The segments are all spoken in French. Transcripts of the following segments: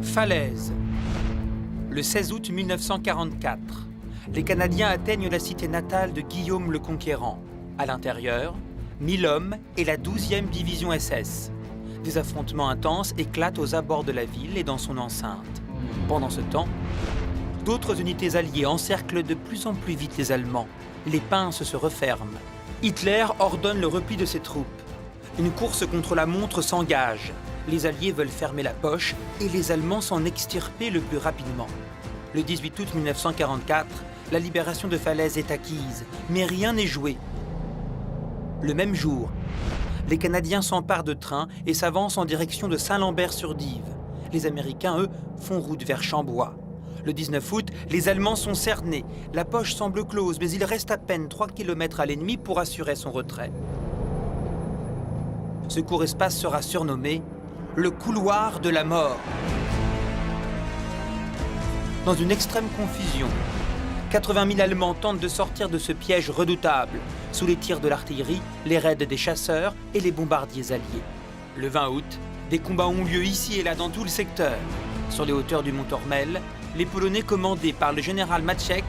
Falaise. Le 16 août 1944, les Canadiens atteignent la cité natale de Guillaume le Conquérant. À l'intérieur, 1000 hommes et la 12e division SS. Des affrontements intenses éclatent aux abords de la ville et dans son enceinte. Pendant ce temps, d'autres unités alliées encerclent de plus en plus vite les Allemands. Les pinces se referment. Hitler ordonne le repli de ses troupes. Une course contre la montre s'engage. Les Alliés veulent fermer la poche et les Allemands s'en extirper le plus rapidement. Le 18 août 1944, la libération de Falaise est acquise, mais rien n'est joué. Le même jour, les Canadiens s'emparent de trains et s'avancent en direction de Saint-Lambert-sur-Dive. Les Américains, eux, font route vers Chambois. Le 19 août, les Allemands sont cernés. La poche semble close, mais il reste à peine 3 km à l'ennemi pour assurer son retrait. Ce court espace sera surnommé le couloir de la mort. Dans une extrême confusion, 80 000 Allemands tentent de sortir de ce piège redoutable, sous les tirs de l'artillerie, les raids des chasseurs et les bombardiers alliés. Le 20 août, des combats ont lieu ici et là dans tout le secteur. Sur les hauteurs du mont Tormel, les Polonais commandés par le général Maczek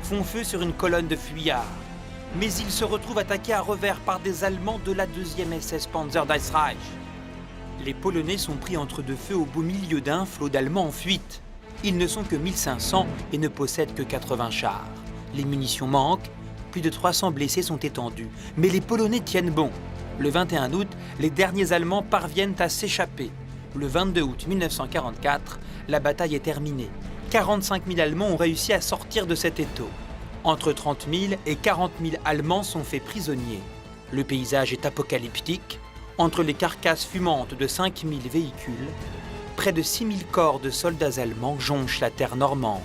font feu sur une colonne de fuyards. Mais ils se retrouvent attaqués à revers par des Allemands de la 2e SS Panzer Das Reich. Les Polonais sont pris entre deux feux au beau milieu d'un flot d'Allemands en fuite. Ils ne sont que 1500 et ne possèdent que 80 chars. Les munitions manquent, plus de 300 blessés sont étendus. Mais les Polonais tiennent bon. Le 21 août, les derniers Allemands parviennent à s'échapper. Le 22 août 1944, la bataille est terminée. 45 000 Allemands ont réussi à sortir de cet étau. Entre 30 000 et 40 000 Allemands sont faits prisonniers. Le paysage est apocalyptique. Entre les carcasses fumantes de 5 000 véhicules, près de 6 000 corps de soldats allemands jonchent la terre normande.